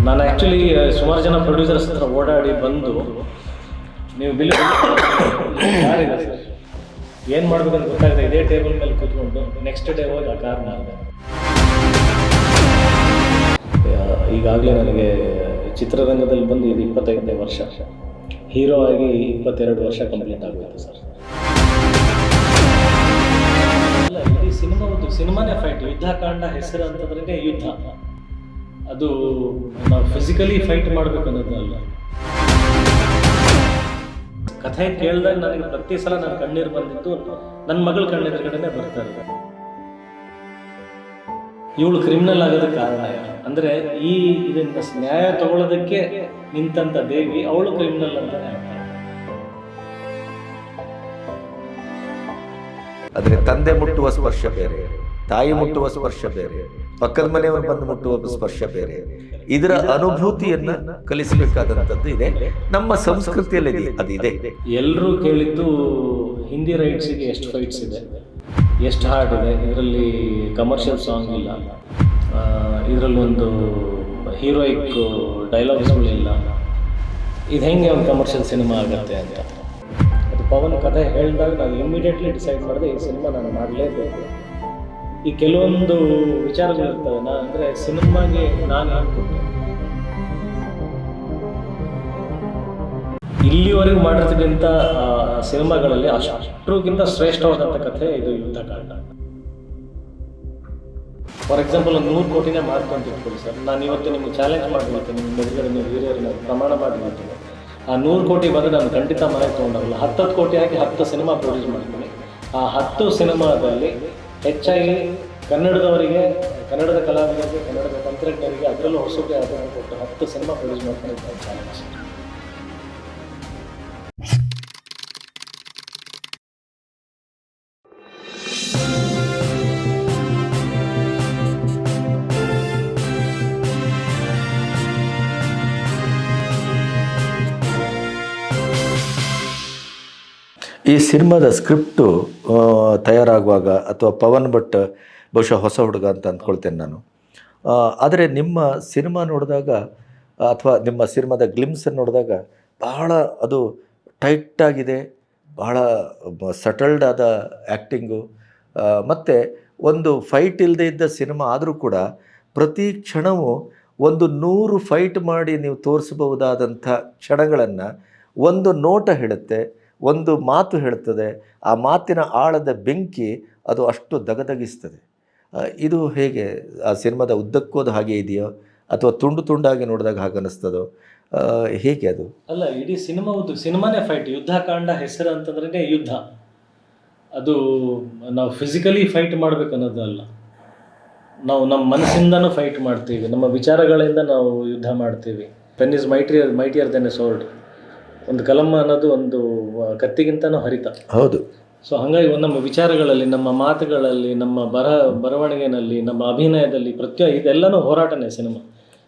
ನಾನು ಆ್ಯಕ್ಚುಲಿ ಸುಮಾರು ಜನ ಪ್ರೊಡ್ಯೂಸರ್ಸ್ ಹತ್ರ ಓಡಾಡಿ ಬಂದು ನೀವು ಬಿಲ್ ಯಾರಿದೆ ಸರ್ ಏನು ಮಾಡಬೇಕಂತ ಗೊತ್ತಾಗಿದೆ, ಇದೇ ಟೇಬಲ್ ಮೇಲೆ ಕೂತ್ಕೊಂಡು ನೆಕ್ಸ್ಟ್ ಡೇ ಹೋಗಿ ಆ ಕಾರ್ ಮಾಡಿದೆ. ಈಗಾಗಲೇ ನನಗೆ ಚಿತ್ರರಂಗದಲ್ಲಿ ಬಂದು ಇದು 25ನೇ ವರ್ಷ, ಹೀರೋ ಆಗಿ 22 ವರ್ಷ ಕಂಪ್ಲೀಟ್ ಆಗೋಯ್ತು ಸರ್. ಅಲ್ಲ, ಇಡೀ ಸಿನಿಮಾನೇ ಫೈಟ್, ಯುದ್ಧಕಾಂಡ ಹೆಸರು ಅಂತಂದ್ರೆ ಯುದ್ಧ. ಅದು ನಾವು ಫಿಸಿಕಲಿ ಫೈಟ್ ಮಾಡಬೇಕು ಅನ್ನೋದು ಅಲ್ಲ. ಕಥೆ ಕೇಳಿದಾಗ ನನಗೆ ಪ್ರತಿ ಸಲ ನನ್ನ ಕಣ್ಣೀರು ಬಂದಿತ್ತು, ನನ್ನ ಮಗಳ ಕಣ್ಣೆದುರುಗಡೆನೆ ಬರ್ತಾ ಇರೋದು. ಇವಳು ಕ್ರಿಮಿನಲ್ ಆಗೋದಕ್ಕೆ ಕಾರಣ ಅಂದರೆ ಇದನ್ನ ನ್ಯಾಯ ತಗೊಳ್ಳೋದಕ್ಕೆ ನಿಂತಂತ ದೇವಿ ಅವಳು ಕ್ರಿಮಿನಲ್ ಅಂತಾನೆ. ಆದರೆ ತಂದೆ ಮುಟ್ಟುವ ಸ್ಪರ್ಶ ಬೇರೆ, ತಾಯಿ ಮುಟ್ಟುವ ಸ್ಪರ್ಶ ಬೇರೆ, ಪಕ್ಕದ ಮನೆಯವರು ಬಂದು ಮುಟ್ಟುವ ಸ್ಪರ್ಶ ಬೇರೆ. ಇದರ ಅನುಭೂತಿಯನ್ನ ಕಲಿಸಬೇಕಾದಂಥದ್ದು ಇದೆ, ನಮ್ಮ ಸಂಸ್ಕೃತಿಯಲ್ಲಿ ಅದಿದೆ. ಎಲ್ಲರೂ ಕೇಳಿದ್ದು ಹಿಂದಿ ರೈಟ್ಸಿಗೆ ಎಷ್ಟು ಫೈಟ್ಸ್ ಇದೆ, ಎಷ್ಟು ಹಾರ್ಡ್ ಇದೆ, ಇದರಲ್ಲಿ ಕಮರ್ಷಿಯಲ್ ಸಾಂಗ್ ಇಲ್ಲ, ಇದರಲ್ಲಿ ಒಂದು ಹೀರೋಯಿಕ್ ಡೈಲಾಗ್ಸ್ಗಳಿಲ್ಲ, ಇದು ಹೆಂಗೆ ಒಂದು ಕಮರ್ಷಿಯಲ್ ಸಿನಿಮಾ ಆಗುತ್ತೆ ಅಂತ. ಅದು ಪವನ್ ಕಥೆ ಹೇಳಿದಾಗ ನಾನು ಇಮಿಡಿಯೇಟ್ಲಿ ಡಿಸೈಡ್ ಮಾಡಿದೆ, ಈ ಸಿನಿಮಾ ನಾನು ಮಾಡಲೇಬೇಕು. ಈ ಕೆಲವೊಂದು ವಿಚಾರಗಳಿರ್ತವೆ, ಅಂದರೆ ಸಿನಿಮಾಗೆ ನಾನು ಅನ್ಕೊಂಡೆ ಇಲ್ಲಿವರೆಗೂ ಮಾಡಿರೋದಕ್ಕಿಂತ ಸಿನಿಮಾಗಳಲ್ಲಿ ಅಷ್ಟಕ್ಕಿಂತ ಶ್ರೇಷ್ಠವಾದಂಥ ಕಥೆ ಇದು ಯುದ್ಧಕಾಂಡ. ಫಾರ್ ಎಕ್ಸಾಂಪಲ್ ಒಂದು 100 ಕೋಟಿನೇ ಮಾಡ್ಕೊಂಡು ಇಟ್ಕೊಳ್ಳಿ ಸರ್, ನಾನು ಇವತ್ತು ನಿಮ್ಗೆ ಚಾಲೆಂಜ್ ಮಾಡಿಬಿಡ್ತೀನಿ, ನಿಮ್ಮ ಎದುರುಗಡೆ ನೀವು ಹಿರಿಯರನ್ನ ಪ್ರಮಾಣ ಮಾಡಿಬಿಡ್ತೀನಿ, ಆ 100 ಕೋಟಿ ಬಂದರೆ ನಾನು ಖಂಡಿತ ಮನೆಗೆ ತೊಗೊಂಡಾಗಲ್ಲ, 10 ಕೋಟಿ ಹಾಕಿ 10 ಸಿನಿಮಾ ಪ್ರೊಡ್ಯೂಸ್ ಮಾಡ್ತೀನಿ. ಆ 10 ಸಿನಿಮಾದಲ್ಲಿ ಹೆಚ್ಚಾಗಿ ಕನ್ನಡದವರಿಗೆ, ಕನ್ನಡದ ಕಲಾವಿದರಿಗೆ, ಕನ್ನಡದ ತಂತ್ರಜ್ಞರಿಗೆ ಅದರಲ್ಲೂ ಹೊಸಬರಿಗೆ ಅದನ್ನು ಕೊಟ್ಟು 10 ಸಿನಿಮಾ ಪ್ರೊಡ್ಯೂಸ್ ಮಾಡ್ಕೊಂಡು ಚಾಲೆಂಜ್. ಈ ಸಿನಿಮಾದ ಸ್ಕ್ರಿಪ್ಟು ತಯಾರಾಗುವಾಗ ಅಥವಾ ಪವನ್ ಭಟ್ ಬಹುಶಃ ಹೊಸ ಹುಡುಗ ಅಂತ ಅಂದ್ಕೊಳ್ತೇನೆ ನಾನು. ಆದರೆ ನಿಮ್ಮ ಸಿನಿಮಾ ನೋಡಿದಾಗ ಅಥವಾ ನಿಮ್ಮ ಸಿನಿಮಾದ ಗ್ಲಿಮ್ಸನ್ನು ನೋಡಿದಾಗ ಬಹಳ ಅದು ಟೈಟಾಗಿದೆ, ಬಹಳ ಸಟಲ್ಡ್ ಆದ ಆ್ಯಕ್ಟಿಂಗು, ಮತ್ತು ಒಂದು ಫೈಟ್ ಇಲ್ಲದೆ ಇದ್ದ ಸಿನಿಮಾ ಆದರೂ ಕೂಡ ಪ್ರತಿ ಕ್ಷಣವೂ ಒಂದು 100 ಫೈಟ್ ಮಾಡಿ ನೀವು ತೋರಿಸಬಹುದಾದಂಥ ಕ್ಷಣಗಳನ್ನು ಒಂದು ನೋಟ ಹೇಳುತ್ತೆ, ಒಂದು ಮಾತು ಹೇಳ್ತದೆ. ಆ ಮಾತಿನ ಆಳದ ಬೆಂಕಿ ಅದು ಅಷ್ಟು ದಗದಗಿಸ್ತದೆ. ಇದು ಹೇಗೆ ಆ ಸಿನಿಮಾದ ಉದ್ದಕ್ಕೋದು ಹಾಗೆ ಇದೆಯೋ ಅಥವಾ ತುಂಡು ತುಂಡಾಗಿ ನೋಡಿದಾಗ ಹಾಗೆ ಅನ್ನಿಸ್ತದೋ, ಹೇಗೆ ಅದು? ಅಲ್ಲ, ಇಡೀ ಸಿನಿಮಾನೇ ಫೈಟ್, ಯುದ್ಧಕಾಂಡ ಹೆಸರು ಅಂತಂದ್ರೆ ಯುದ್ಧ. ಅದು ನಾವು ಫಿಸಿಕಲಿ ಫೈಟ್ ಮಾಡಬೇಕು ಅನ್ನೋದು ಅಲ್ಲ, ನಾವು ನಮ್ಮ ಮನಸ್ಸಿಂದನೂ ಫೈಟ್ ಮಾಡ್ತೀವಿ, ನಮ್ಮ ವಿಚಾರಗಳಿಂದ ನಾವು ಯುದ್ಧ ಮಾಡ್ತೀವಿ. Pen is mightier than a sword. ಒಂದು ಕಲಮ ಅನ್ನೋದು ಒಂದು ಕತ್ತಿಗಿಂತನೂ ಹರಿತ. ಹೌದು. ಸೊ ಹಾಗಾಗಿ ನಮ್ಮ ವಿಚಾರಗಳಲ್ಲಿ, ನಮ್ಮ ಮಾತುಗಳಲ್ಲಿ, ನಮ್ಮ ಬರವಣಿಗೆನಲ್ಲಿ, ನಮ್ಮ ಅಭಿನಯದಲ್ಲಿ ಇದೆಲ್ಲನೂ ಹೋರಾಟನೇ ಸಿನಿಮಾ.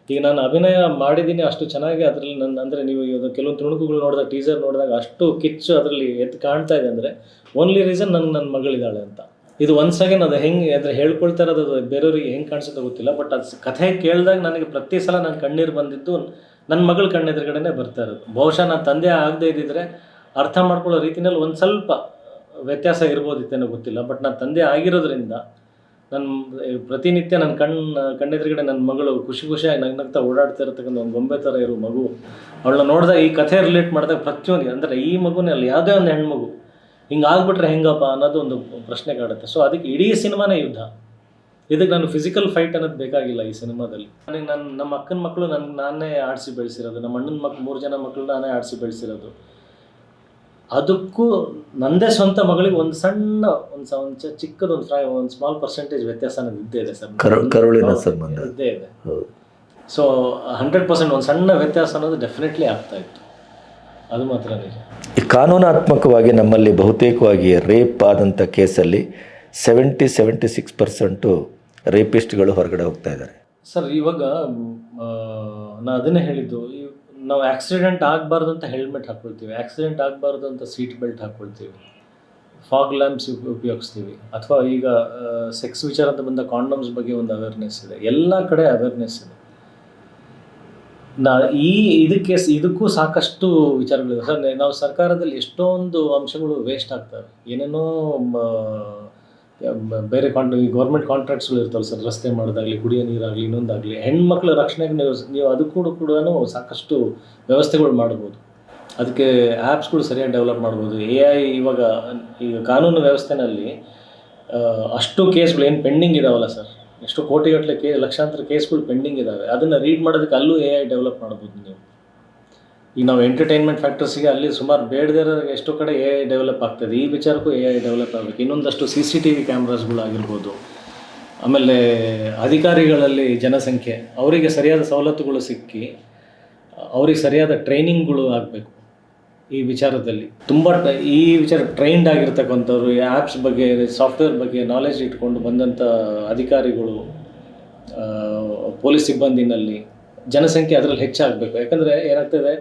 ಈಗ ನಾನು ಅಭಿನಯ ಮಾಡಿದ್ದೀನಿ ಅಷ್ಟು ಚೆನ್ನಾಗಿ, ಅದರಲ್ಲಿ ಅಂದರೆ ನೀವು ಕೆಲವೊಂದು ತುಣುಕುಗಳು ನೋಡಿದಾಗ, ಟೀಸರ್ ನೋಡಿದಾಗ ಅಷ್ಟು ಕಿಚ್ಚು ಅದರಲ್ಲಿ ಎದ್ದು ಕಾಣ್ತಾ ಇದೆ. ಅಂದರೆ ಓನ್ಲಿ ರೀಸನ್ ನನ್ನ ಮಗಳಿದ್ದಾಳೆ ಅಂತ. ಇದು ಒನ್ಸ್ ಅಗೇನ್ ಅದು ಹೆಂಗೆ ಅಂದರೆ ಹೇಳ್ಕೊಳ್ತಾ ಇರೋದು ಬೇರೆಯವ್ರಿಗೆ ಹೆಂಗೆ ಕಾಣಿಸುತ್ತೆ ಗೊತ್ತಿಲ್ಲ, ಬಟ್ ಅದು ಕಥೆ ಕೇಳಿದಾಗ ನನಗೆ ಪ್ರತಿ ಸಲ ನನ್ನ ಕಣ್ಣೀರು ಬಂದಿದ್ದು ನನ್ನ ಮಗಳ ಕಣ್ಣೆದುರುಗಡೆನೇ ಬರ್ತಾ ಇರೋದು. ಬಹುಶಃ ನಾನು ತಂದೆ ಆಗದೇ ಇದ್ದಿದ್ರೆ ಅರ್ಥ ಮಾಡ್ಕೊಳ್ಳೋ ರೀತಿಯಲ್ಲಿ ಒಂದು ಸ್ವಲ್ಪ ವ್ಯತ್ಯಾಸ ಇರ್ಬೋದಿತ್ತೇನೋ ಗೊತ್ತಿಲ್ಲ, ಬಟ್ ನಾನು ತಂದೆ ಆಗಿರೋದ್ರಿಂದ ನನ್ನ ಪ್ರತಿನಿತ್ಯ ನನ್ನ ಕಣ್ಣೆದುರುಗಡೆ ನನ್ನ ಮಗಳು ಖುಷಿಯಾಗಿ ನಗ್ನಗ್ತಾ ಓಡಾಡ್ತಾ ಇರತಕ್ಕಂಥ ಒಂದು ಗೊಂಬೆ ಥರ ಇರೋ ಮಗು, ಅವಳನ್ನ ನೋಡಿದಾಗ ಈ ಕಥೆ ರಿಲೇಟ್ ಮಾಡಿದಾಗ ಪ್ರತಿಯೊಂದು, ಅಂದರೆ ಈ ಮಗುನೇ ಅಲ್ಲ, ಯಾವುದೇ ಒಂದು ಹೆಣ್ಮಗು ಹಿಂಗೆ ಆಗ್ಬಿಟ್ರೆ ಹೆಂಗಪ್ಪ ಅನ್ನೋದು ಒಂದು ಪ್ರಶ್ನೆ ಕಾಡುತ್ತೆ. ಸೊ ಅದಕ್ಕೆ ಇಡೀ ಸಿನಿಮಾನೇ ಯುದ್ಧ. ಇದಕ್ಕೆ ನಾನು ಫಿಸಿಕಲ್ ಫೈಟ್ ಅನ್ನೋದು ಬೇಕಾಗಿಲ್ಲ ಈ ಸಿನಿಮಾದಲ್ಲಿ. ನಮ್ಮ ಅಕ್ಕನ ಮಕ್ಕಳು ನಾನೇ ಆಡಿಸಿ ಬೆಳೆಸಿರೋದು, ನಮ್ಮ ಅಣ್ಣನ 3 ಜನ ಮಕ್ಕಳು ನಾನೇ ಆಡಿಸಿ ಬೆಳೆಸಿರೋದು. ಅದಕ್ಕೂ ನಂದೇ ಸ್ವಂತ ಮಗಳಿಗೆ ಒಂದು ಸಣ್ಣ ಒಂದು ಚಿಕ್ಕದೊಂದು ಒಂದು ಸ್ಮಾಲ್ ಪರ್ಸೆಂಟೇಜ್ ವ್ಯತ್ಯಾಸ ಅನ್ನೋದು ಇದ್ದೇ ಇದೆ ಸರ್, ಕರುಳಿನ ಸಂಬಂಧ ಇದ್ದೇ ಇದೆ. ಸೊ 100% ಒಂದು ಸಣ್ಣ ವ್ಯತ್ಯಾಸ ಅನ್ನೋದು ಡೆಫಿನೆಟ್ಲಿ ಆಗ್ತಾ ಇತ್ತು, ಅದು ಮಾತ್ರ ನಿಜ. ಈ ಕಾನೂನಾತ್ಮಕವಾಗಿ ನಮ್ಮಲ್ಲಿ ಬಹುತೇಕವಾಗಿ ರೇಪ್ ಆದಂಥ ಕೇಸಲ್ಲಿ 76% ರೇಪಿಸ್ಟ್ಗಳು ಹೊರಗಡೆ ಹೋಗ್ತಾ ಇದ್ದಾರೆ ಸರ್. ಇವಾಗ ನಾನು ಅದನ್ನೇ ಹೇಳಿದ್ದು, ನಾವು ಆಕ್ಸಿಡೆಂಟ್ ಆಗಬಾರ್ದು ಅಂತ ಹೆಲ್ಮೆಟ್ ಹಾಕ್ಕೊಳ್ತೀವಿ, ಆಕ್ಸಿಡೆಂಟ್ ಆಗಬಾರ್ದು ಅಂತ ಸೀಟ್ ಬೆಲ್ಟ್ ಹಾಕ್ಕೊಳ್ತೀವಿ, ಫಾಗ್ ಲ್ಯಾಂಪ್ಸ್ ಉಪಯೋಗಿಸ್ತೀವಿ, ಅಥವಾ ಈಗ ಸೆಕ್ಸ್ ವಿಚಾರ ಅಂತ ಬಂದ ಕಾಂಡಮ್ಸ್ ಬಗ್ಗೆ ಒಂದು ಅವೇರ್ನೆಸ್ ಇದೆ, ಎಲ್ಲ ಕಡೆ ಅವೇರ್ನೆಸ್ ಇದೆ. ಈ ಇದಕ್ಕೂ ಸಾಕಷ್ಟು ವಿಚಾರಗಳಿವೆ ಸರ್. ನಾವು ಸರ್ಕಾರದಲ್ಲಿ ಎಷ್ಟೊಂದು ಅಂಶಗಳು ವೇಸ್ಟ್ ಆಗ್ತವೆ. ಏನೇನೋ ಬೇರೆ ಈ ಗೌರ್ಮೆಂಟ್ ಕಾಂಟ್ರಾಕ್ಟ್ಸ್ಗಳು ಇರ್ತಾವಲ್ಲ ಸರ್, ರಸ್ತೆ ಮಾಡೋದಾಗಲಿ, ಕುಡಿಯೋ ನೀರಾಗಲಿ, ಇನ್ನೊಂದಾಗಲಿ, ಹೆಣ್ಮಕ್ಳ ರಕ್ಷಣೆಗೆ ನೀವು ಅದು ಕೂಡ ಸಾಕಷ್ಟು ವ್ಯವಸ್ಥೆಗಳು ಮಾಡ್ಬೋದು. ಅದಕ್ಕೆ ಆ್ಯಪ್ಸ್ಗಳು ಸರಿಯಾಗಿ ಡೆವಲಪ್ ಮಾಡ್ಬೋದು. AI ಈಗ ಕಾನೂನು ವ್ಯವಸ್ಥೆನಲ್ಲಿ ಅಷ್ಟು ಕೇಸ್ಗಳು ಏನು ಪೆಂಡಿಂಗ್ ಇದಾವಲ್ಲ ಸರ್, ಎಷ್ಟೋ ಕೋಟಿಗಟ್ಟಲೆ ಲಕ್ಷಾಂತರ ಕೇಸ್ಗಳು ಪೆಂಡಿಂಗ್ ಇದ್ದಾವೆ. ಅದನ್ನು ರೀಡ್ ಮಾಡೋದಕ್ಕೆ ಅಲ್ಲೂ AI ಡೆವಲಪ್ ಮಾಡ್ಬೋದು ನೀವು. ಈಗ ನಾವು ಎಂಟರ್ಟೈನ್ಮೆಂಟ್ ಫ್ಯಾಕ್ಟರ್ಸಿಗೆ ಅಲ್ಲಿ ಸುಮಾರು ಬೇಡದಿರೋ ಎಷ್ಟೋ ಕಡೆ AI ಡೆವಲಪ್ ಆಗ್ತದೆ. ಈ ವಿಚಾರಕ್ಕೂ AI ಡೆವಲಪ್ ಆಗಬೇಕು. ಇನ್ನೊಂದಷ್ಟು CCTV ಕ್ಯಾಮ್ರಾಸ್ಗಳಾಗಿರ್ಬೋದು. ಆಮೇಲೆ ಅಧಿಕಾರಿಗಳಲ್ಲಿ ಜನಸಂಖ್ಯೆ, ಅವರಿಗೆ ಸರಿಯಾದ ಸವಲತ್ತುಗಳು ಸಿಕ್ಕಿ ಅವ್ರಿಗೆ ಸರಿಯಾದ ಟ್ರೈನಿಂಗ್ಗಳು ಆಗಬೇಕು. ಈ ವಿಚಾರದಲ್ಲಿ ಈ ವಿಚಾರ ಟ್ರೈನ್ಡ್ ಆಗಿರ್ತಕ್ಕಂಥವ್ರು, ಈ ಆ್ಯಪ್ಸ್ ಬಗ್ಗೆ, ಸಾಫ್ಟ್ವೇರ್ ಬಗ್ಗೆ ನಾಲೆಜ್ ಇಟ್ಕೊಂಡು ಬಂದಂಥ ಅಧಿಕಾರಿಗಳು, ಪೊಲೀಸ್ ಸಿಬ್ಬಂದಿನಲ್ಲಿ ಜನಸಂಖ್ಯೆ ಅದರಲ್ಲಿ ಹೆಚ್ಚಾಗಬೇಕು. ಯಾಕಂದರೆ ಏನಾಗ್ತದೆ,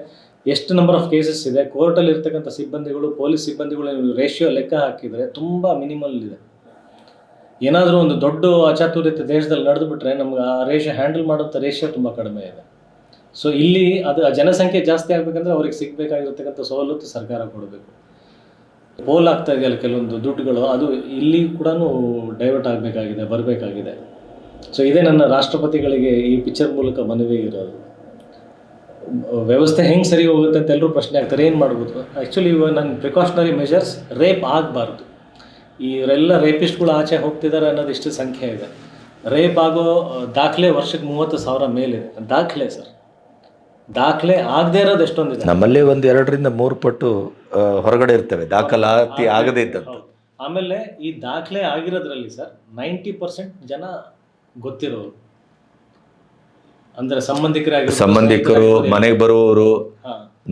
ಎಷ್ಟು ನಂಬರ್ ಆಫ್ ಕೇಸಸ್ ಇದೆ, ಕೋರ್ಟಲ್ಲಿ ಇರ್ತಕ್ಕಂಥ ಸಿಬ್ಬಂದಿಗಳು, ಪೊಲೀಸ್ ಸಿಬ್ಬಂದಿಗಳು ರೇಷಿಯೋ ಲೆಕ್ಕ ಹಾಕಿದರೆ ತುಂಬ ಮಿನಿಮಲ್ ಇದೆ. ಏನಾದರೂ ಒಂದು ದೊಡ್ಡ ಅಚಾತುರ್ಯತೆ ದೇಶದಲ್ಲಿ ನಡೆದುಬಿಟ್ರೆ ನಮ್ಗೆ ಆ ರೇಷಿಯೋ ಹ್ಯಾಂಡಲ್ ಮಾಡೋಂಥ ರೇಷಿಯೋ ತುಂಬ ಕಡಿಮೆ ಇದೆ. ಸೊ ಇಲ್ಲಿ ಜನಸಂಖ್ಯೆ ಜಾಸ್ತಿ ಆಗಬೇಕಂದ್ರೆ ಅವ್ರಿಗೆ ಸಿಗಬೇಕಾಗಿರ್ತಕ್ಕಂಥ ಸವಲತ್ತು ಸರ್ಕಾರ ಕೊಡಬೇಕು. ಪೋಲ್ ಆಗ್ತಾ ಇದೆಯಲ್ಲ ಕೆಲವೊಂದು ದುಡ್ಡುಗಳು, ಅದು ಇಲ್ಲಿ ಕೂಡ ಡೈವರ್ಟ್ ಆಗಬೇಕಾಗಿದೆ, ಬರಬೇಕಾಗಿದೆ. ಸೊ ಇದೇ ನನ್ನ ರಾಷ್ಟ್ರಪತಿಗಳಿಗೆ ಈ ಪಿಕ್ಚರ್ ಮೂಲಕ ಮನವಿ ಇರೋದು. ವ್ಯವಸ್ಥೆ ಹೆಂಗೆ ಸರಿ ಹೋಗುತ್ತೆ ಅಂತ ಎಲ್ಲರೂ ಪ್ರಶ್ನೆ ಆಗ್ತಾರೆ, ಏನು ಮಾಡ್ಬೋದು. ಆ್ಯಕ್ಚುಲಿ ಇವಾಗ ನನ್ನ ಪ್ರಿಕಾಷನರಿ ಮೆಷರ್ಸ್, ರೇಪ್ ಆಗಬಾರ್ದು. ಇವರೆಲ್ಲ ರೇಪಿಸ್ಟ್ಗಳು ಆಚೆ ಹೋಗ್ತಿದ್ದಾರೆ ಅನ್ನೋದು ಇಷ್ಟು ಸಂಖ್ಯೆ ಇದೆ. ರೇಪ್ ಆಗೋ ದಾಖಲೆ ವರ್ಷಕ್ಕೆ 30,000 ಮೇಲಿದೆ. ದಾಖಲೆ ಸರ್, ದಾಖಲೆ ಆಗದೇ ಇರೋದು ಎಷ್ಟೊಂದಿದೆ. ನಮ್ಮಲ್ಲೇ 2-3 ಪಟ್ಟು ಹೊರಗಡೆ ಇರ್ತವೆ ದಾಖಲಾತಿ ಆಗದೇ ಇದ್ದಂಥ. ಆಮೇಲೆ ಈ ದಾಖಲೆ ಆಗಿರೋದ್ರಲ್ಲಿ ಸರ್ 90% ಜನ ಗೊತ್ತಿರೋರು, ಅಂದರೆ ಸಂಬಂಧಿಕರು, ಮನೆಗೆ ಬರುವವರು,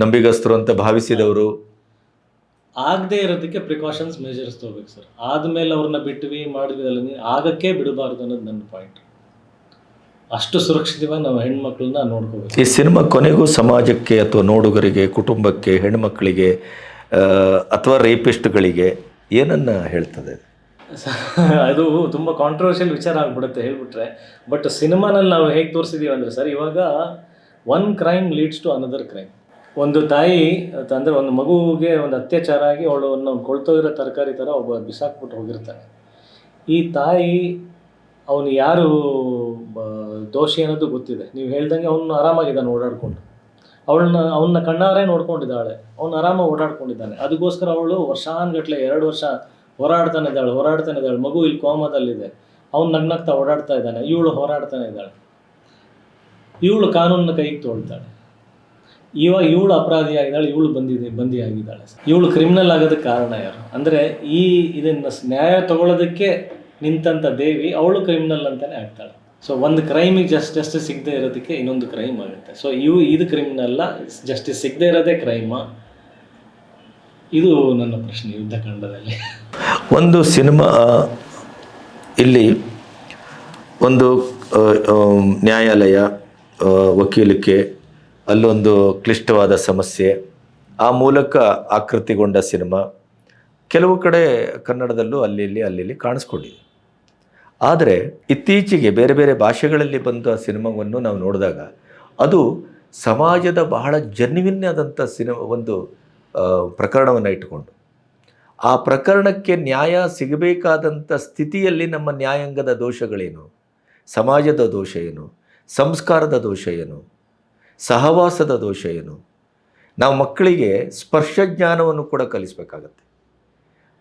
ನಂಬಿಗಸ್ತರು ಅಂತ ಭಾವಿಸಿದವರು. ಆಗದೆ ಇರೋದಕ್ಕೆ ಪ್ರಿಕಾಷನ್ಸ್ ಮೆಜರ್ಸ್ ತಗೋಬೇಕು ಸರ್. ಆದಮೇಲೆ ಅವ್ರನ್ನ ಬಿಟ್ವಿ ಮಾಡಿದ್ವಿ ಅಲ್ಲ, ಆಗಕ್ಕೆ ಬಿಡಬಾರ್ದು ಅನ್ನೋದು ನನ್ನ ಪಾಯಿಂಟ್. ಅಷ್ಟು ಸುರಕ್ಷಿತವಾಗಿ ನಾವು ಹೆಣ್ಮಕ್ಳನ್ನ ನೋಡ್ಕೋಬೇಕು. ಈ ಸಿನಿಮಾ ಕೊನೆಗೂ ಸಮಾಜಕ್ಕೆ ಅಥವಾ ನೋಡುಗರಿಗೆ, ಕುಟುಂಬಕ್ಕೆ, ಹೆಣ್ಮಕ್ಳಿಗೆ ಅಥವಾ ರೇಪಿಸ್ಟ್ಗಳಿಗೆ ಏನನ್ನ ಹೇಳ್ತದೆ? ಅದು ತುಂಬ ಕಾಂಟ್ರವರ್ಷಿಯಲ್ ವಿಚಾರ ಆಗ್ಬಿಡುತ್ತೆ ಹೇಳ್ಬಿಟ್ರೆ. ಬಟ್ ಸಿನಿಮಾನಲ್ಲಿ ನಾವು ಹೇಗೆ ತೋರಿಸಿದೀವಿ ಅಂದರೆ ಸರ್, ಇವಾಗ one crime leads to another crime. ಒಂದು ತಾಯಿ ಅಂದರೆ ಒಂದು ಮಗುವಿಗೆ ಒಂದು ಅತ್ಯಾಚಾರ ಆಗಿ ಅವಳು ಕೊಳ್ತೋಗಿರೋ ತರಕಾರಿ ಥರ ಒಬ್ಬ ಬಿಸಾಕ್ಬಿಟ್ಟು ಹೋಗಿರ್ತಾನೆ. ಈ ತಾಯಿ ಅವನು ಯಾರು ದೋಷಿ ಅನ್ನೋದು ಗೊತ್ತಿದೆ. ನೀವು ಹೇಳ್ದಂಗೆ ಅವನು ಆರಾಮಾಗಿದ್ದಾನೆ ಓಡಾಡ್ಕೊಂಡು, ಅವನ್ನ ಕಣ್ಣಾರೆ ನೋಡ್ಕೊಂಡಿದ್ದಾಳೆ, ಅವನು ಆರಾಮಾಗಿ ಓಡಾಡ್ಕೊಂಡಿದ್ದಾನೆ. ಅದಕ್ಕೋಸ್ಕರ ಅವಳು ವರ್ಷಾನುಗಟ್ಲೆ 2 ವರ್ಷ ಹೋರಾಡ್ತಾನೆ ಇದ್ದಾಳೆ. ಮಗು ಇಲ್ಲಿ ಕೋಮದಲ್ಲಿದೆ, ಅವ್ನು ನಗ್ನಗ್ತಾ ಓಡಾಡ್ತಾ ಇದ್ದಾನೆ, ಇವಳು ಹೋರಾಡ್ತಾನೆ ಇದ್ದಾಳೆ. ಇವಳು ಕಾನೂನನ್ನ ಕೈಗೆ ತೊಳ್ತಾಳೆ. ಇವಾಗ ಇವಳು ಅಪರಾಧಿ ಆಗಿದ್ದಾಳೆ, ಇವಳು ಬಂದಿಯಾಗಿದ್ದಾಳೆ. ಇವಳು ಕ್ರಿಮಿನಲ್ ಆಗೋದಕ್ಕೆ ಕಾರಣ ಯಾರು ಅಂದರೆ, ಇದನ್ನು ನ್ಯಾಯ ತಗೊಳ್ಳೋದಕ್ಕೆ ನಿಂತಂಥ ದೇವಿ ಅವಳು ಕ್ರಿಮಿನಲ್ ಅಂತಲೇ ಆಗ್ತಾಳೆ. ಸೊ ಒಂದು ಕ್ರೈಮಿಗೆ ಜಸ್ಟಿಸ್ ಸಿಗದೆ ಇರೋದಕ್ಕೆ ಇನ್ನೊಂದು ಕ್ರೈಮ್ ಆಗುತ್ತೆ. ಸೊ ಇದು ಕ್ರಿಮಿನಲ್ಲ, ಜಸ್ಟಿಸ್ ಸಿಗದೆ ಇರೋದೇ ಕ್ರೈಮಾ? ಇದು ನನ್ನ ಪ್ರಶ್ನೆ ಯುದ್ಧಕಾಂಡದಲ್ಲಿ. ಒಂದು ಸಿನಿಮಾ ಇಲ್ಲಿ ಒಂದು ನ್ಯಾಯಾಲಯ, ವಕೀಲಿಕೆ, ಅಲ್ಲೊಂದು ಕ್ಲಿಷ್ಟವಾದ ಸಮಸ್ಯೆ, ಆ ಮೂಲಕ ಆಕೃತಿಗೊಂಡ ಸಿನಿಮಾ ಕೆಲವು ಕಡೆ ಕನ್ನಡದಲ್ಲೂ ಅಲ್ಲಿ ಕಾಣಿಸ್ಕೊಂಡಿದೆ. ಆದರೆ ಇತ್ತೀಚೆಗೆ ಬೇರೆ ಬೇರೆ ಭಾಷೆಗಳಲ್ಲಿ ಬಂದ ಸಿನಿಮಾವನ್ನು ನಾವು ನೋಡಿದಾಗ ಅದು ಸಮಾಜದ ಬಹಳ ಜೆನ್ಯುವಿನ್ ಆದಂಥ ಒಂದು ಪ್ರಕರಣವನ್ನು ಇಟ್ಟುಕೊಂಡು ಆ ಪ್ರಕರಣಕ್ಕೆ ನ್ಯಾಯ ಸಿಗಬೇಕಾದಂಥ ಸ್ಥಿತಿಯಲ್ಲಿ ನಮ್ಮ ನ್ಯಾಯಾಂಗದ ದೋಷಗಳೇನು, ಸಮಾಜದ ದೋಷ ಏನು, ಸಂಸ್ಕಾರದ ದೋಷ ಏನು, ಸಹವಾಸದ ದೋಷ ಏನು. ನಾವು ಮಕ್ಕಳಿಗೆ ಸ್ಪರ್ಶ ಜ್ಞಾನವನ್ನು ಕೂಡ ಕಲಿಸಬೇಕಾಗತ್ತೆ.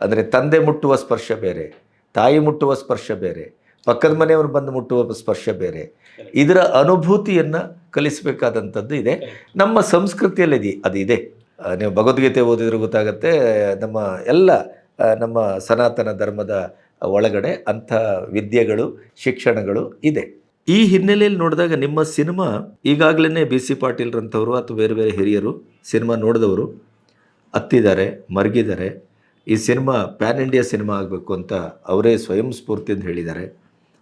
ಅಂದರೆ ತಂದೆ ಮುಟ್ಟುವ ಸ್ಪರ್ಶ ಬೇರೆ, ತಾಯಿ ಮುಟ್ಟುವ ಸ್ಪರ್ಶ ಬೇರೆ, ಪಕ್ಕದ ಮನೆಯವರು ಬಂದು ಮುಟ್ಟುವ ಸ್ಪರ್ಶ ಬೇರೆ. ಇದರ ಅನುಭೂತಿಯನ್ನು ಕಲಿಸಬೇಕಾದಂಥದ್ದು ಇದೆ. ನಮ್ಮ ಸಂಸ್ಕೃತಿಯಲ್ಲಿ ಅದು ಇದೆ. ನೀವು ಭಗವದ್ಗೀತೆ ಓದಿದ್ರೆ ಗೊತ್ತಾಗುತ್ತೆ, ನಮ್ಮ ಸನಾತನ ಧರ್ಮದ ಒಳಗಡೆ ಅಂಥ ವಿದ್ಯೆಗಳು, ಶಿಕ್ಷಣಗಳು ಇದೆ. ಈ ಹಿನ್ನೆಲೆಯಲ್ಲಿ ನೋಡಿದಾಗ ನಿಮ್ಮ ಸಿನಿಮಾ ಈಗಾಗಲೇ BC ಪಾಟೀಲ್ರಂಥವರು ಅಥವಾ ಬೇರೆ ಬೇರೆ ಹಿರಿಯರು ಸಿನಿಮಾ ನೋಡಿದವರು ಹತ್ತಿದ್ದಾರೆ, ಮರಗಿದ್ದಾರೆ. ಈ ಸಿನಿಮಾ ಪ್ಯಾನ್ ಇಂಡಿಯಾ ಸಿನಿಮಾ ಆಗಬೇಕು ಅಂತ ಅವರೇ ಸ್ವಯಂ ಸ್ಫೂರ್ತಿಯಿಂದ ಹೇಳಿದ್ದಾರೆ.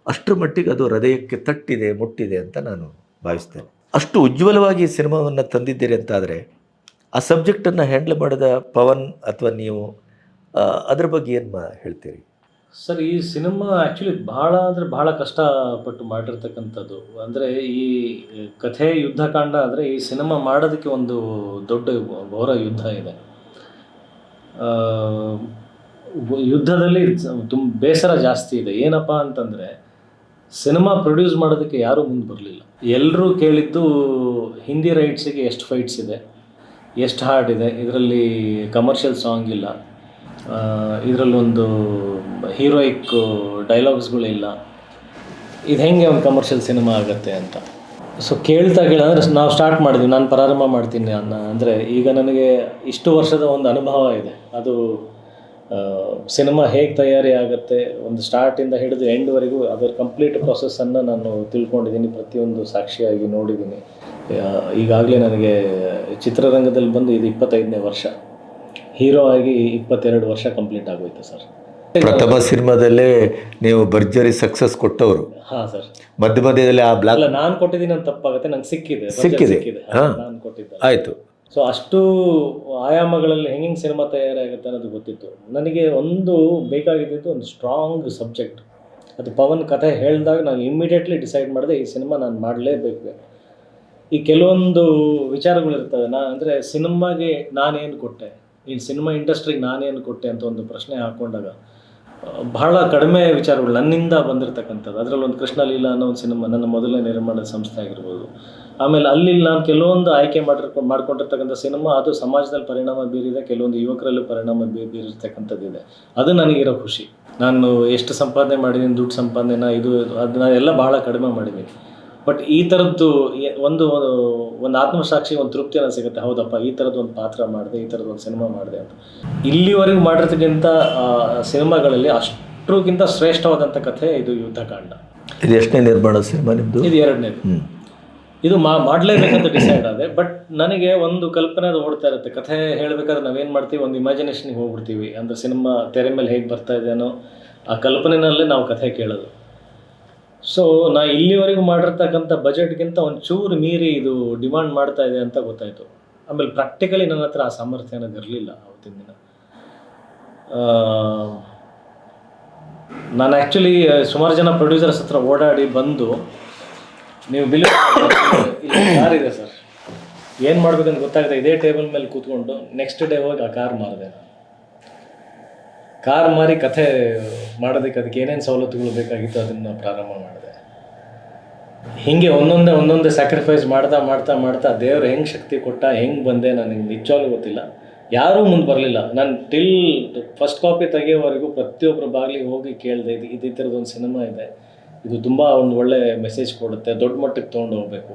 ಅಷ್ಟರ ಮಟ್ಟಿಗೆ ಅದು ಹೃದಯಕ್ಕೆ ತಟ್ಟಿದೆ, ಮುಟ್ಟಿದೆ ಅಂತ ನಾನು ಭಾವಿಸ್ತೇನೆ. ಅಷ್ಟು ಉಜ್ವಲವಾಗಿ ಈ ಸಿನಿಮಾವನ್ನು ತಂದಿದ್ದೀರಿ ಅಂತಾದರೆ ಆ ಸಬ್ಜೆಕ್ಟನ್ನು ಹ್ಯಾಂಡಲ್ ಮಾಡಿದ ಪವನ್ ಅಥವಾ ನೀವು ಅದ್ರ ಬಗ್ಗೆ ಏನು ಹೇಳ್ತೀರಿ? ಸರ್ ಈ ಸಿನಿಮಾ ಆ್ಯಕ್ಚುಲಿ ಭಾಳ ಅಂದರೆ ಭಾಳ ಕಷ್ಟಪಟ್ಟು ಮಾಡಿರ್ತಕ್ಕಂಥದ್ದು. ಅಂದರೆ ಈ ಕಥೆ ಯುದ್ಧಕಾಂಡ ಅಂದರೆ ಈ ಸಿನಿಮಾ ಮಾಡೋದಕ್ಕೆ ಒಂದು ದೊಡ್ಡ ಘೋರ ಯುದ್ಧ ಇದೆ. ಆ, ಯುದ್ಧದಲ್ಲಿ ತುಂಬ ಬೇಸರ ಜಾಸ್ತಿ ಇದೆ. ಏನಪ್ಪ ಅಂತಂದರೆ ಸಿನಿಮಾ ಪ್ರೊಡ್ಯೂಸ್ ಮಾಡೋದಕ್ಕೆ ಯಾರೂ ಮುಂದೆ ಬರಲಿಲ್ಲ. ಎಲ್ಲರೂ ಕೇಳಿದ್ದು ಹಿಂದಿ ರೈಟ್ಸಿಗೆ ಎಷ್ಟು ಫೈಟ್ಸ್ ಇದೆ, ಎಷ್ಟು ಹಾಡಿದೆ, ಇದರಲ್ಲಿ ಕಮರ್ಷಿಯಲ್ ಸಾಂಗ್ ಇಲ್ಲ, ಇದರಲ್ಲೊಂದು ಹೀರೋಯಿಕ್ ಡೈಲಾಗ್ಸ್ಗಳಿಲ್ಲ, ಇದು ಹೆಂಗೆ ಒಂದು ಕಮರ್ಷಿಯಲ್ ಸಿನಿಮಾ ಆಗುತ್ತೆ ಅಂತ. ಸೊ ಕೇಳ್ತಾ ಅಂದರೆ ನಾವು ಸ್ಟಾರ್ಟ್ ಮಾಡಿದ್ವಿ, ನಾನು ಪ್ರಾರಂಭ ಮಾಡ್ತೀನಿ ಅಂದರೆ ಈಗ ನನಗೆ ಇಷ್ಟು ವರ್ಷದ ಒಂದು ಅನುಭವ ಇದೆ. ಅದು ಸಿನಿಮಾ ಹೇಗೆ ತಯಾರಿ ಆಗುತ್ತೆ, ಒಂದು ಸ್ಟಾರ್ಟಿಂದ ಹಿಡಿದು ಎಂಡ್ವರೆಗೂ ಅದರ ಕಂಪ್ಲೀಟ್ ಪ್ರೊಸೆಸ್ಸನ್ನು ನಾನು ತಿಳ್ಕೊಂಡಿದ್ದೀನಿ, ಪ್ರತಿಯೊಂದು ಸಾಕ್ಷಿಯಾಗಿ ನೋಡಿದ್ದೀನಿ. ಈಗಾಗಲೇ ನನಗೆ ಚಿತ್ರರಂಗದಲ್ಲಿ ಬಂದು ಇದು 25ನೇ ವರ್ಷ, ಹೀರೋ ಆಗಿ 22 ವರ್ಷ ಕಂಪ್ಲೀಟ್ ಆಗೋಯ್ತು ಸರ್. ಪ್ರಥಮ ಸಿನಿಮಾದಲ್ಲೇ ನೀವು ಭರ್ಜರಿ ಸಕ್ಸಸ್ ಕೊಟ್ಟವರು. ಹಾಂ ಸರ್. ಮಧ್ಯದಲ್ಲಿ ಆ ಬ್ಲಾಕ್ ಅಲ್ಲ, ನಾನು ಕೊಟ್ಟಿದ್ದೀನಿ ಅಂತ ತಪ್ಪಾಗುತ್ತೆ, ನಂಗೆ ಸಿಕ್ಕಿದೆ. ನಾನು ಕೊಟ್ಟಿದ್ದೆ. ಆಯಿತು. ಸೊ ಅಷ್ಟು ಆಯಾಮಗಳಲ್ಲಿ ಹೆಂಗೆ ಸಿನಿಮಾ ತಯಾರಾಗುತ್ತೆ ಅನ್ನೋದು ಗೊತ್ತಿತ್ತು ನನಗೆ. ಒಂದು ಬೇಕಾಗಿದ್ದು ಒಂದು ಸ್ಟ್ರಾಂಗ್ ಸಬ್ಜೆಕ್ಟ್. ಅದು ಪವನ್ ಕಥೆ ಹೇಳಿದಾಗ ನಾನು ಇಮ್ಮಿಡಿಯೇಟ್ಲಿ ಡಿಸೈಡ್ ಮಾಡಿದೆ, ಈ ಸಿನಿಮಾ ನಾನು ಮಾಡಲೇಬೇಕು. ಈ ಕೆಲವೊಂದು ವಿಚಾರಗಳಿರ್ತವೆ. ಅಂದರೆ ಸಿನಿಮಾಗೆ ನಾನೇನು ಕೊಟ್ಟೆ, ಈ ಸಿನಿಮಾ ಇಂಡಸ್ಟ್ರಿಗೆ ನಾನೇನು ಕೊಟ್ಟೆ ಅಂತ ಒಂದು ಪ್ರಶ್ನೆ ಹಾಕ್ಕೊಂಡಾಗ ಬಹಳ ಕಡಿಮೆ ವಿಚಾರಗಳು ನನ್ನಿಂದ ಬಂದಿರತಕ್ಕಂಥದ್ದು. ಅದರಲ್ಲಿ ಒಂದು ಕೃಷ್ಣ ಲೀಲಾ ಅನ್ನೋ ಒಂದು ಸಿನಿಮಾ ನನ್ನ ಮೊದಲನೇ ನಿರ್ಮಾಣದ ಸಂಸ್ಥೆ ಆಗಿರ್ಬೋದು. ಆಮೇಲೆ ಅಲ್ಲಿ ನಾನು ಕೆಲವೊಂದು ಆಯ್ಕೆ ಮಾಡ್ಕೊಂಡಿರ್ತಕ್ಕಂಥ ಸಿನಿಮಾ ಅದು ಸಮಾಜದಲ್ಲಿ ಪರಿಣಾಮ ಬೀರಿದೆ, ಕೆಲವೊಂದು ಯುವಕರಲ್ಲೂ ಪರಿಣಾಮ ಬೀರಿರ್ತಕ್ಕಂಥದ್ದಿದೆ. ಅದು ನನಗಿರೋ ಖುಷಿ. ನಾನು ಎಷ್ಟು ಸಂಪಾದನೆ ಮಾಡಿದ್ದೀನಿ, ದುಡ್ಡು ಸಂಪಾದನೆನ ಅದನ್ನ ಎಲ್ಲ ಭಾಳ ಕಡಿಮೆ ಮಾಡಿದ್ದೀನಿ. ಬಟ್ ಈ ಥರದ್ದು ಒಂದು ಆತ್ಮಸಾಕ್ಷಿ, ಒಂದು ತೃಪ್ತಿಯನ್ನು ಸಿಗುತ್ತೆ. ಹೌದಪ್ಪ, ಈ ಥರದ್ದು ಒಂದು ಪಾತ್ರ ಮಾಡಿದೆ, ಈ ಥರದ್ದು ಒಂದು ಸಿನಿಮಾ ಮಾಡಿದೆ ಅಂತ. ಇಲ್ಲಿವರೆಗೂ ಮಾಡಿರ್ತಕ್ಕಂಥ ಸಿನಿಮಾಗಳಲ್ಲಿ ಅಷ್ಟಕ್ಕಿಂತ ಶ್ರೇಷ್ಠವಾದಂಥ ಕಥೆ ಇದು ಯುದ್ಧಕಾಂಡ. ಇದು ಎಷ್ಟನೇ ನಿರ್ಮಾಣ ಸಿನಿಮಾ ನಿಮ್ಮದು? ಇದು 2ನೇದು. ಇದು ಮಾಡಲೇಬೇಕಂತ ಡಿಸೈಡ್ ಆದೆ. ಬಟ್ ನನಗೆ ಒಂದು ಕಲ್ಪನೆ ಅದು ಓಡ್ತಾ ಇರುತ್ತೆ. ಕಥೆ ಹೇಳಬೇಕಾದ್ರೆ ನಾವೇನು ಮಾಡ್ತೀವಿ, ಒಂದು ಇಮ್ಯಾಜಿನೇಷನ್ಗೆ ಹೋಗ್ಬಿಡ್ತೀವಿ. ಅಂದರೆ ಸಿನಿಮಾ ತೆರೆ ಮೇಲೆ ಹೇಗೆ ಬರ್ತಾ ಇದೆ ಅನ್ನೋ ಆ ಕಲ್ಪನೆಯಲ್ಲೇ ನಾವು ಕಥೆ ಕೇಳೋದು. ಸೊ ನಾ ಇಲ್ಲಿವರೆಗೂ ಮಾಡಿರ್ತಕ್ಕಂಥ ಬಜೆಟ್ಗಿಂತ ಒಂಚೂರು ಮೀರಿ ಇದು ಡಿಮಾಂಡ್ ಮಾಡ್ತಾ ಇದೆ ಅಂತ ಗೊತ್ತಾಯಿತು. ಆಮೇಲೆ ಪ್ರಾಕ್ಟಿಕಲಿ ನನ್ನ ಹತ್ರ ಆ ಸಾಮರ್ಥ್ಯ ಅನ್ನೋದು ಇರಲಿಲ್ಲ ಅವತ್ತಿನ ದಿನ. ನಾನು ಆ್ಯಕ್ಚುಲಿ ಸುಮಾರು ಜನ ಪ್ರೊಡ್ಯೂಸರ್ಸ್ ಹತ್ರ ಓಡಾಡಿ ಬಂದು, ನೀವು ಬಿಲ್ ಕಾರ್ ಇದೆ ಸರ್, ಏನು ಮಾಡ್ಬೇಕಂತ ಗೊತ್ತಾಗುತ್ತೆ, ಇದೇ ಟೇಬಲ್ ಮೇಲೆ ಕೂತ್ಕೊಂಡು ನೆಕ್ಸ್ಟ್ ಡೇ ಹೋಗಿ ಆ ಕಾರ್ ಮಾರಿದೆ. ಕಾರ್ ಮಾರಿ ಕಥೆ ಮಾಡೋದಕ್ಕೆ ಅದಕ್ಕೆ ಏನೇನು ಸವಲತ್ತುಗಳು ಬೇಕಾಗಿತ್ತು ಅದನ್ನು ಪ್ರಾರಂಭ ಮಾಡಿದೆ. ಹೀಗೆ ಒಂದೊಂದೇ ಸ್ಯಾಕ್ರಿಫೈಸ್ ಮಾಡ್ತಾ ದೇವರು ಹೆಂಗೆ ಶಕ್ತಿ ಕೊಟ್ಟ, ಹೆಂಗೆ ಬಂದೆ ನನಗೆ ನಿಜವಾಗ್ಲೂ ಗೊತ್ತಿಲ್ಲ. ಯಾರೂ ಮುಂದೆ ಬರಲಿಲ್ಲ. ನಾನು ಟಿಲ್ ಫಸ್ಟ್ ಕಾಪಿ ತೆಗೆಯೋವರೆಗೂ ಪ್ರತಿಯೊಬ್ಬರ ಬಾಗಿಲಿಗೆ ಹೋಗಿ ಕೇಳಿದೆ, ಇದು ಈ ಥರದೊಂದು ಸಿನಿಮಾ ಇದೆ, ಇದು ತುಂಬ ಒಂದು ಒಳ್ಳೆ ಮೆಸೇಜ್ ಕೊಡುತ್ತೆ, ದೊಡ್ಡ ಮಟ್ಟಕ್ಕೆ ತೊಗೊಂಡು ಹೋಗಬೇಕು,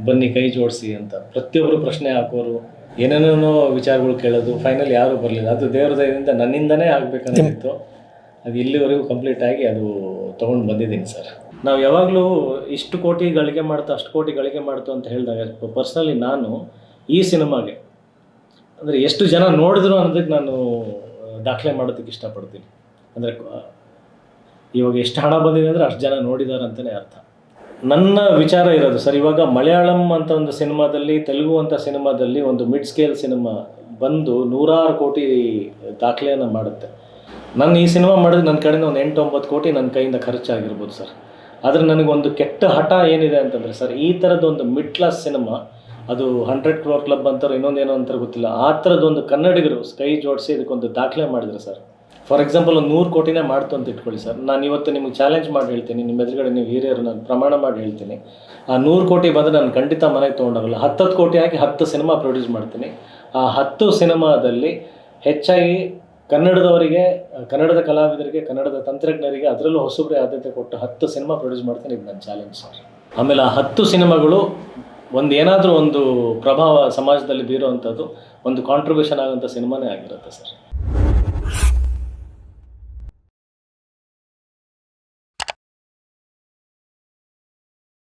ಬನ್ನಿ ಕೈ ಜೋಡಿಸಿ ಅಂತ ಪ್ರತಿಯೊಬ್ಬರು ಪ್ರಶ್ನೆ ಹಾಕೋರು, ಏನೇನೋ ವಿಚಾರಗಳು ಕೇಳೋದು. ಫೈನಲ್ ಯಾರೂ ಬರಲಿಲ್ಲ. ಅದು ದೇವ್ರ ದಯದಿಂದ ನನ್ನಿಂದನೇ ಆಗಬೇಕಂತಿತ್ತು. ಅದು ಇಲ್ಲಿವರೆಗೂ ಕಂಪ್ಲೀಟ್ ಆಗಿ ಅದು ತೊಗೊಂಡು ಬಂದಿದ್ದೀನಿ ಸರ್. ನಾವು ಯಾವಾಗಲೂ ಇಷ್ಟು ಕೋಟಿ ಗಳಿಕೆ ಮಾಡ್ತಾ ಅಷ್ಟು ಕೋಟಿ ಗಳಿಕೆ ಮಾಡ್ತು ಅಂತ ಹೇಳಿದಾಗ ಪರ್ಸ್ನಲಿ ನಾನು ಈ ಸಿನಿಮಾಗೆ ಅಂದರೆ ಎಷ್ಟು ಜನ ನೋಡಿದ್ರು ಅನ್ನೋದಕ್ಕೆ ನಾನು ದಾಖಲೆ ಮಾಡೋದಕ್ಕೆ ಇಷ್ಟಪಡ್ತೀನಿ. ಅಂದರೆ ಇವಾಗ ಎಷ್ಟು ಹಣ ಬಂದಿದೆ ಅಂದರೆ ಅಷ್ಟು ಜನ ನೋಡಿದ್ದಾರೆ ಅಂತಲೇ ಅರ್ಥ. ನನ್ನ ವಿಚಾರ ಇರೋದು ಸರ್, ಇವಾಗ ಮಲಯಾಳಂ ಅಂತ ಒಂದು ಸಿನಿಮಾದಲ್ಲಿ, ತೆಲುಗು ಅಂತ ಸಿನಿಮಾದಲ್ಲಿ ಒಂದು ಮಿಡ್ ಸ್ಕೇಲ್ ಸಿನಿಮಾ ಬಂದು 100 ಕೋಟಿ ದಾಖಲೆಯನ್ನು ಮಾಡುತ್ತೆ. ನಾನು ಈ ಸಿನಿಮಾ ಮಾಡಿದ್ರೆ ನನ್ನ ಕಡೆಯಿಂದ ಒಂದು 8-9 ಕೋಟಿ ನನ್ನ ಕೈಯಿಂದ ಖರ್ಚಾಗಿರ್ಬೋದು ಸರ್. ಆದರೆ ನನಗೊಂದು ಕೆಟ್ಟ ಹಠ ಏನಿದೆ ಅಂತಂದರೆ ಸರ್, ಈ ಥರದ್ದೊಂದು ಮಿಡ್ ಕ್ಲಾಸ್ ಸಿನಿಮಾ, ಅದು 100 crore ಕ್ಲಬ್ ಅಂತಾರೆ, ಇನ್ನೊಂದೇನೋ ಅಂತಾರೆ ಗೊತ್ತಿಲ್ಲ, ಆ ಥರದ್ದೊಂದು ಕನ್ನಡಿಗರು ಕೈ ಜೋಡಿಸಿ ಇದಕ್ಕೊಂದು ದಾಖಲೆ ಮಾಡಿದ್ರು ಸರ್. ಫಾರ್ ಎಕ್ಸಾಂಪಲ್ ಒಂದು 100 ಕೋಟಿನೇ ಮಾಡ್ತು ಅಂತ ಇಟ್ಕೊಳ್ಳಿ ಸರ್. ನಾನು ಇವತ್ತು ನಿಮಗೆ ಚಾಲೆಂಜ್ ಮಾಡಿ ಹೇಳ್ತೀನಿ, ನಿಮ್ಮ ಎದುರುಗಡೆ ನೀವು ಹಿರಿಯರು, ನಾನು ಪ್ರಮಾಣ ಮಾಡಿ ಹೇಳ್ತೀನಿ, ಆ 100 ಕೋಟಿ ಬಂದರೆ ನಾನು ಖಂಡಿತ ಮನೆಗೆ ತೊಗೊಂಡೋಗಲ್ಲ. 10 ಕೋಟಿ ಹಾಕಿ 10 ಸಿನಿಮಾ ಪ್ರೊಡ್ಯೂಸ್ ಮಾಡ್ತೀನಿ. ಆ 10 ಸಿನಿಮಾದಲ್ಲಿ ಹೆಚ್ಚಾಗಿ ಕನ್ನಡದವರಿಗೆ, ಕನ್ನಡದ ಕಲಾವಿದರಿಗೆ, ಕನ್ನಡದ ತಂತ್ರಜ್ಞರಿಗೆ, ಅದರಲ್ಲೂ ಹೊಸಬ್ರಿಗೆ ಆದ್ಯತೆ ಕೊಟ್ಟು 10 ಸಿನಿಮಾ ಪ್ರೊಡ್ಯೂಸ್ ಮಾಡ್ತೀನಿ. ಇದು ನನ್ನ ಚಾಲೆಂಜ್ ಸರ್. ಆಮೇಲೆ ಆ 10 ಸಿನಿಮಾಗಳು ಏನಾದರೂ ಒಂದು ಪ್ರಭಾವ ಸಮಾಜದಲ್ಲಿ ಬೀರುವಂಥದ್ದು, ಒಂದು ಕಾಂಟ್ರಿಬ್ಯೂಷನ್ ಆಗೋಂಥ ಸಿನಿಮಾನೇ ಆಗಿರುತ್ತೆ ಸರ್.